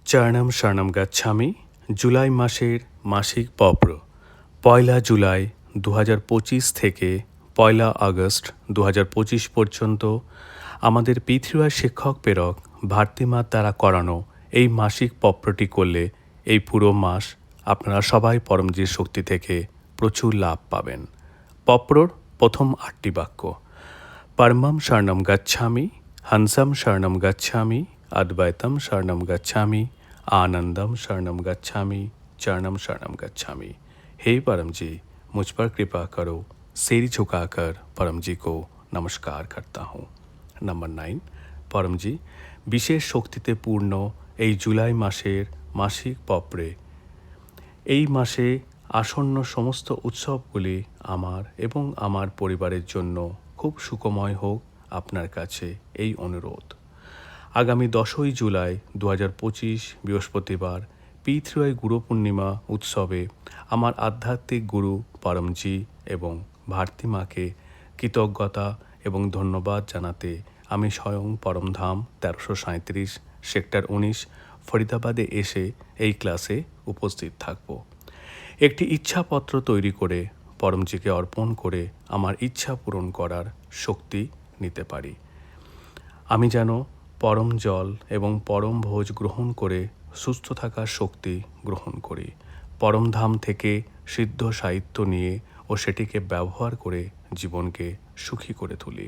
চরণম শরণম গচ্ছামি জুলাই মাসের মাসিক পত্র ১লা জুলাই ২০২৫ থেকে ১লা আগস্ট ২০২৫ পর্যন্ত আমাদের পৃথিবীর শিক্ষক প্রেরক ভারতীমার দ্বারা করানো এই মাসিক পত্রটি করলে এই পুরো মাস আপনারা সবাই পরমজির শক্তি থেকে প্রচুর লাভ পাবেন। পত্রর প্রথম ৮টি বাক্য: পরমম শরণম গচ্ছামি, হংসম শরণম গচ্ছামি, অদ্বৈতম शरणम गच्छामि, आनंदम शरणम गच्छामि, चरणम शरणम गच्छामि। हे परम जी, मुझ पर कृपा करो। सिर झुकाकर परम जी को नमस्कार करता हूँ। नंबर 9, परम जी विशेष शक्तिते पूर्ण এই জুলাই মাসের মাসিক পত্রে এই মাসে আসন্ন সমস্ত উৎসবগুলি আমার এবং আমার পরিবারের জন্য খুব সুখময় হোক। আপনার কাছে এই অনুরোধ। আগামী 10ই জুলাই 2025 বৃহস্পতিবার পৃথিবী গুরু পূর্ণিমা উৎসবে আমার আধ্যাত্মিক গুরু পরমজি এবং ভারতী মাকে কৃতজ্ঞতা এবং ধন্যবাদ জানাতে আমি স্বয়ং পরমধাম 1337 সেক্টর 19 ফরিদাবাদে এসে এই ক্লাসে উপস্থিত থাকব। একটি ইচ্ছাপত্র তৈরি করে পরমজিকে অর্পণ করে আমার ইচ্ছা পূরণ করার শক্তি নিতে পারি। আমি যেন পরম জল এবং পরম ভোজ গ্রহণ করে সুস্থ থাকার শক্তি গ্রহণ করি। পরমধাম থেকে সিদ্ধ সাহিত্য নিয়ে ও সেটিকে ব্যবহার করে জীবনকে সুখী করে তুলি।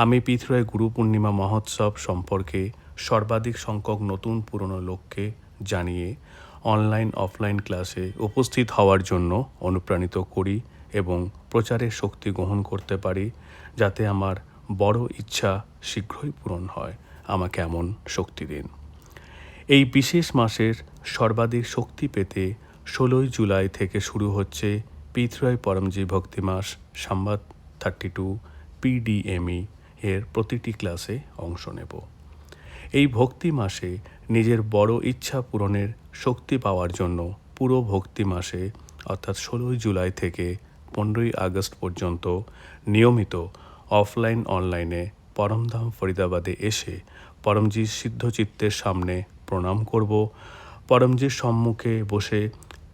আমি পৃথিবী গুরু পূর্ণিমা মহোৎসব সম্পর্কে সর্বাধিক সংখ্যক নতুন পুরনো লোককে জানিয়ে অনলাইন অফলাইন ক্লাসে উপস্থিত হওয়ার জন্য অনুপ্রাণিত করি এবং প্রচারের শক্তি গ্রহণ করতে পারি, যাতে আমার বড় ইচ্ছা শীঘ্রই পূরণ হয়। আমাকে এমন শক্তি দিন। এই বিশেষ মাসের সর্বাধিক শক্তি পেতে 16ই জুলাই থেকে শুরু হচ্ছে পৃথিবী পরমজি ভক্তি মাস সংবাদ 32 PDME এর প্রতিটি ক্লাসে অংশ নেব। এই ভক্তি মাসে নিজের বড় ইচ্ছা পূরণের শক্তি পাওয়ার জন্য পুরো ভক্তি মাসে অর্থাৎ 16ই জুলাই থেকে 15ই আগস্ট পর্যন্ত নিয়মিত অফলাইন অনলাইনে পরমধাম ফরিদাবাদে এসে পরমজির সিদ্ধচিত্তের সামনে প্রণাম করব। পরমজির সম্মুখে বসে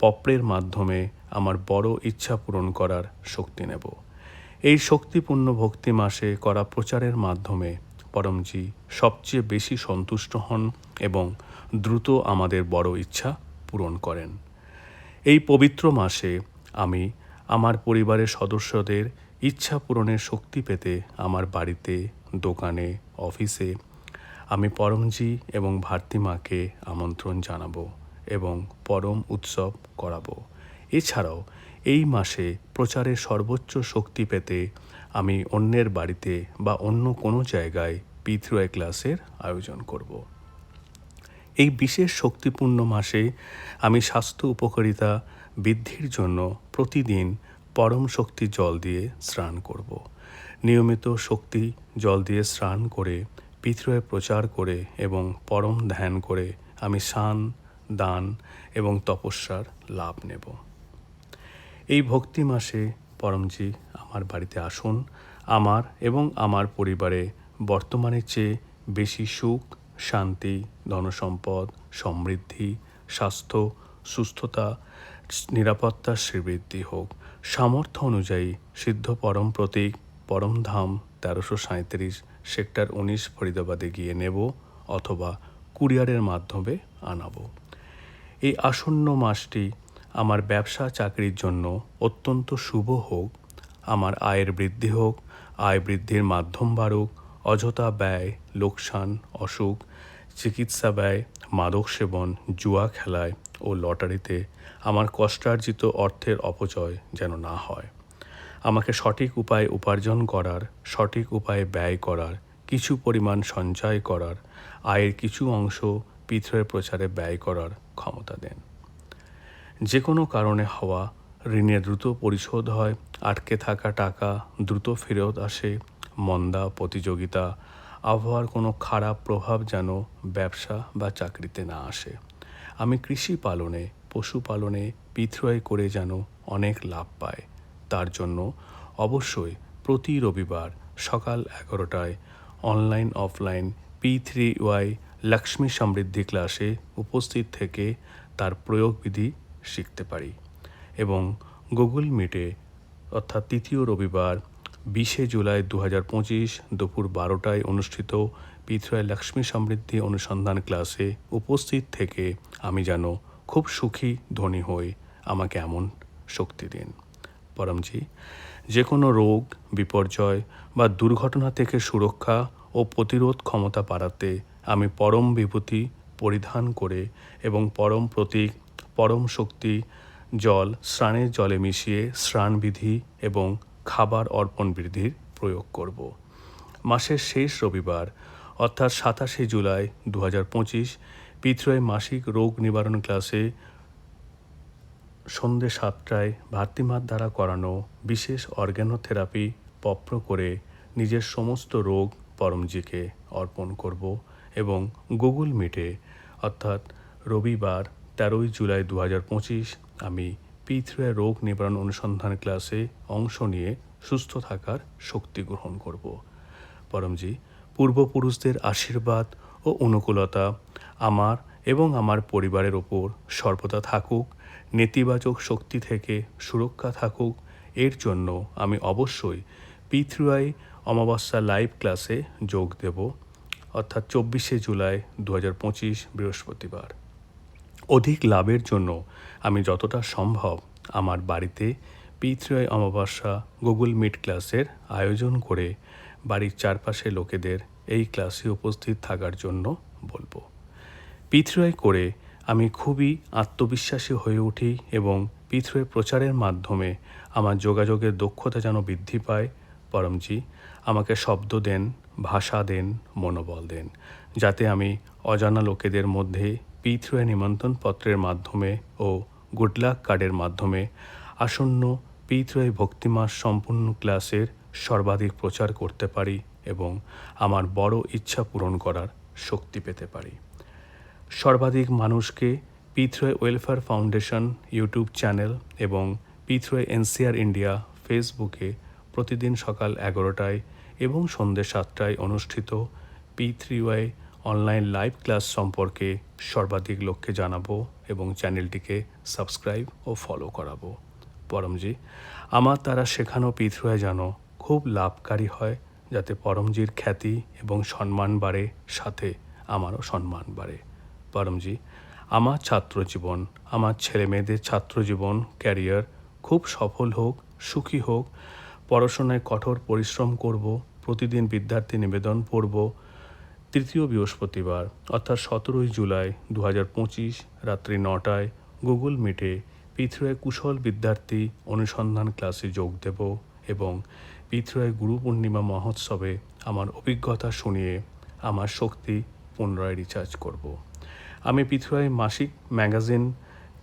পত্রের মাধ্যমে আমার বড় ইচ্ছা পূরণ করার শক্তি নেব। এই শক্তিপূর্ণ ভক্তি মাসে করা প্রচারের মাধ্যমে পরমজি সবচেয়ে বেশি সন্তুষ্ট হন এবং দ্রুত আমাদের বড় ইচ্ছা পূরণ করেন। এই পবিত্র মাসে আমি আমার পরিবারের সদস্যদের ইচ্ছা পূরণের শক্তি পেতে আমার বাড়িতে, দোকানে, অফিসে আমি পরমজি এবং ভারতী মাকে আমন্ত্রণ জানাবো এবং পরম উৎসব করাবো। এছাড়াও এই মাসে প্রচারের সর্বোচ্চ শক্তি পেতে আমি অন্যের বাড়িতে বা অন্য কোনো জায়গায় পৃথিবী ক্লাসের আয়োজন করব। এই বিশেষ শক্তিপূর্ণ মাসে আমি স্বাস্থ্য উপকারিতা বৃদ্ধির জন্য প্রতিদিন পরম শক্তি জল দিয়ে স্নান করব। নিয়মিত শক্তি জল দিয়ে স্নান করে পৃথিবী প্রচার করে এবং পরম ধ্যান করে আমি স্নান, দান এবং তপস্যার লাভ নেব। এই ভক্তি মাসে পরমজি আমার বাড়িতে আসুন। আমার এবং আমার পরিবারে বর্তমানের চেয়ে বেশি সুখ, শান্তি, ধনসম্পদ, সমৃদ্ধি, স্বাস্থ্য, সুস্থতা, নিরাপত্তার শ্রীবৃদ্ধি হোক। সামর্থ্য অনুযায়ী সিদ্ধ পরম প্রতীক পরমধাম 1337 সেক্টর 19 ফরিদাবাদে গিয়ে নেব অথবা কুরিয়ারের মাধ্যমে আনাবো। এই আসন্ন মাসটি আমার ব্যবসা চাকরির জন্য অত্যন্ত শুভ হোক। আমার আয়ের বৃদ্ধি হোক, আয় বৃদ্ধির মাধ্যম বাড়ুক, অযথা ব্যয়, লোকসান, অসুখ, চিকিৎসা ব্যয়, মাদক সেবন, জুয়া খেলায় ও লটারিতে আমার কষ্টার্জিত অর্থের অপচয় যেন না হয়। আমাকে সঠিক উপায়ে উপার্জন করার, সঠিক উপায়ে ব্যয় করার, কিছু পরিমাণ সঞ্চয় করার, আয়ের কিছু অংশ পৃথিবীর প্রচারে ব্যয় করার ক্ষমতা দেন। যে কোনো কারণে হওয়া ঋণের দ্রুত পরিশোধ হয়, আটকে থাকা টাকা দ্রুত ফেরত আসে, মন্দা, প্রতিযোগিতা, আবহাওয়ার কোনো খারাপ প্রভাব যেন ব্যবসা বা চাকরিতে না আসে। আমি কৃষি পালনে, পশুপালনে পৃথিবী করে যেন অনেক লাভ পায়। তার জন্য অবশ্যই প্রতি রবিবার সকাল 11টায় অনলাইন অফলাইন P3Y লক্ষ্মী সমৃদ্ধি ক্লাসে উপস্থিত থেকে তার প্রয়োগবিধি শিখতে পারি এবং গুগল মিটে অর্থাৎ তৃতীয় রবিবার 20শে জুলাই 2025 দুপুর 12টায় অনুষ্ঠিত পিথ্রয় লক্ষ্মী সমৃদ্ধি অনুসন্ধান ক্লাসে উপস্থিত থেকে আমি যেন খুব সুখী ধনী হই, আমাকে এমন শক্তি দিন। পরমজি, যে কোনো রোগ, বিপর্যয় বা দুর্ঘটনা থেকে সুরক্ষা ও প্রতিরোধ ক্ষমতা বাড়াতে আমি পরম বিভূতি পরিধান করে এবং পরম প্রতীক, পরম শক্তি জল স্নানের জলে মিশিয়ে স্নানবিধি এবং খাবার অর্পণ বিধির প্রয়োগ করব। মাসের শেষ রবিবার অর্থাৎ 27শে জুলাই 2025 পিথ্রয় মাসিক রোগ নিবারণ ক্লাসে সন্ধ্যে 7টায় ভাতৃমার দ্বারা করানো বিশেষ অর্গ্যানোথেরাপি পপ্র করে নিজের সমস্ত রোগ পরমজিকে অর্পণ করব এবং গুগল মিটে অর্থাৎ রবিবার 13ই জুলাই 2025 আমি পিথ্রয় রোগ নিবারণ অনুসন্ধান ক্লাসে অংশ নিয়ে সুস্থ থাকার শক্তি গ্রহণ করব। পরমজি, পূর্বপুরুষদের আশীর্বাদ ও অনুকূলতা আমার এবং আমার পরিবারের ওপর সর্বদা থাকুক, নেতিবাচক শক্তি থেকে সুরক্ষা থাকুক। এর জন্য আমি অবশ্যই পিথ্রয় অমাবস্যা লাইভ ক্লাসে যোগ দেব অর্থাৎ 24শে জুলাই 2025 বৃহস্পতিবার। অধিক লাভের জন্য আমি যতটা সম্ভব আমার বাড়িতে পিথ্রয় অমাবস্যা গুগল মিট ক্লাসের আয়োজন করে বাড়ির চারপাশে লোকেদের এই ক্লাসে উপস্থিত থাকার জন্য বলবো। পিথ্রয় করে আমি খুবই আত্মবিশ্বাসী হয়ে উঠি এবং পিথ্রয় প্রচারের মাধ্যমে আমার যোগাযোগের দক্ষতা যেন বৃদ্ধি পায়। পরমজি, আমাকে শব্দ দেন, ভাষা দেন, মনোবল দেন, যাতে আমি অজানা লোকেদের মধ্যে পিথ্রয় নিমন্ত্রণ পত্রের মাধ্যমে ও গুড লাক কার্ডের মাধ্যমে আসন্ন পিথ্রয় ভক্তিমাস সম্পূর্ণ ক্লাসের সর্বাধিক প্রচার করতে পারি এবং আমার বড় ইচ্ছা পূরণ করার শক্তি পেতে পারি। সর্বাধিক মানুষকে পিথ্রয় ওয়েলফেয়ার ফাউন্ডেশন ইউটিউব চ্যানেল এবং পিথ্রয় এনসিআর ইন্ডিয়া ফেসবুকে প্রতিদিন সকাল 11টায় এবং সন্ধ্যে 7টায় অনুষ্ঠিত P3Y অনলাইন লাইভ ক্লাস সম্পর্কে সর্বাধিক লোককে জানাবো এবং চ্যানেলটিকে সাবস্ক্রাইব ও ফলো করাবো। পরমজি, আমার দ্বারা শেখানো পিথ্রয় যেন খুব লাভকারী হয়, যাতে পরমজির খ্যাতি এবং সম্মান বাড়ে, সাথে আমারও সম্মান বাড়ে। পরমজি, আমার ছাত্রজীবন, আমার ছেলেমেয়েদের ছাত্রজীবন, ক্যারিয়ার খুব সফল হোক, সুখী হোক। পড়াশোনায় কঠোর পরিশ্রম করব, প্রতিদিন বিদ্যার্থী নিবেদন পড়ব। তৃতীয় বৃহস্পতিবার অর্থাৎ 17ই জুলাই 2025 রাত্রি 9টায় গুগল মিটে পিথ্রয় কুশল বিদ্যার্থী অনুসন্ধান ক্লাসে যোগ দেব এবং পিথ্রয় গুরু পূর্ণিমা মহোৎসবে আমার অভিজ্ঞতা শুনিয়ে আমার শক্তি পুনরায় রিচার্জ করব। আমি পিথ্রয় মাসিক ম্যাগাজিন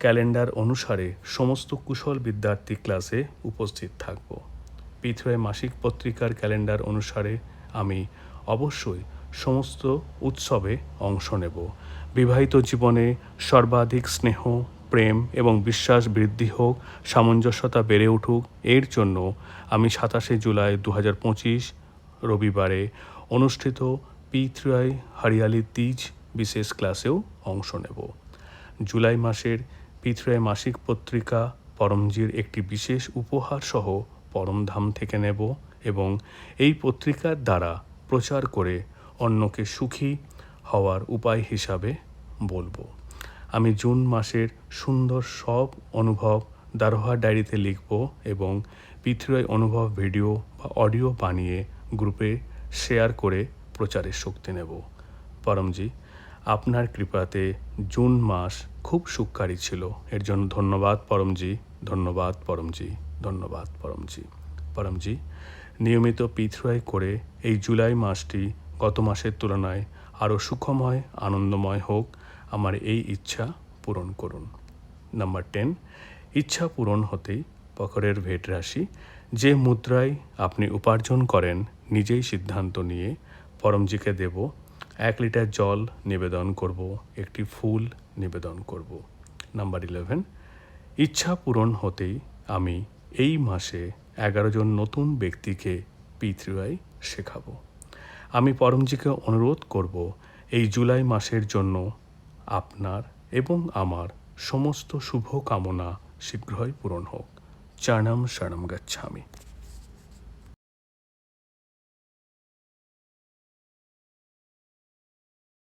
ক্যালেন্ডার অনুসারে সমস্ত কুশল বিদ্যার্থী ক্লাসে উপস্থিত থাকব। পিথ্রয় মাসিক পত্রিকার ক্যালেন্ডার অনুসারে আমি অবশ্যই সমস্ত উৎসবে অংশ নেব। বিবাহিত জীবনে সর্বাধিক স্নেহ, প্রেম এবং বিশ্বাস বৃদ্ধি হোক, সামঞ্জস্যতা বেড়ে উঠুক। এর জন্য আমি 27শে জুলাই 2025 রবিবারে অনুষ্ঠিত পিথ্রয় হরিয়ালি তিজ বিশেষ ক্লাসেও অংশ নেব। জুলাই মাসের পিথ্রয় মাসিক পত্রিকা পরমজির একটি বিশেষ উপহার সহ পরমধাম থেকে নেব এবং এই পত্রিকার দ্বারা প্রচার করে অন্যকে সুখী হওয়ার উপায় হিসাবে বলবো। আমি জুন মাসের সুন্দর সব অনুভব দারোহা ডায়েরিতে লিখব এবং পিথ্রয় অনুভব ভিডিও বা অডিও বানিয়ে গ্রুপে শেয়ার করে প্রচারের শক্তি নেব। পরমজি, আপনার কৃপাতে জুন মাস খুব সুখকারী ছিল। এর জন্য ধন্যবাদ পরমজি, ধন্যবাদ পরমজি, ধন্যবাদ পরমজি। পরমজি, নিয়মিত পিথ্রয় করে এই জুলাই মাসটি গত মাসের তুলনায় আরও সুখময়, আনন্দময় হোক। আমার এই ইচ্ছা পূরণ করুন। নাম্বার 10, ইচ্ছা পূরণ হতেই পকরের ভেট রাশি। যে মুদ্রায় আপনি উপার্জন করেন নিজেই সিদ্ধান্ত নিয়ে পরমজিকে দেব। 1 লিটার জল নিবেদন করব, একটি ফুল নিবেদন করব। নাম্বার 11, ইচ্ছা পূরণ হতেই আমি এই মাসে 11 জন নতুন ব্যক্তিকে পিথ্রয় শেখাবো। আমি পরমজিকে অনুরোধ করব এই জুলাই মাসের জন্য আপনার এবং আমার সমস্ত শুভ কামনা শীঘ্রই পূরণ হোক। চরণম শরণম গচ্ছামি।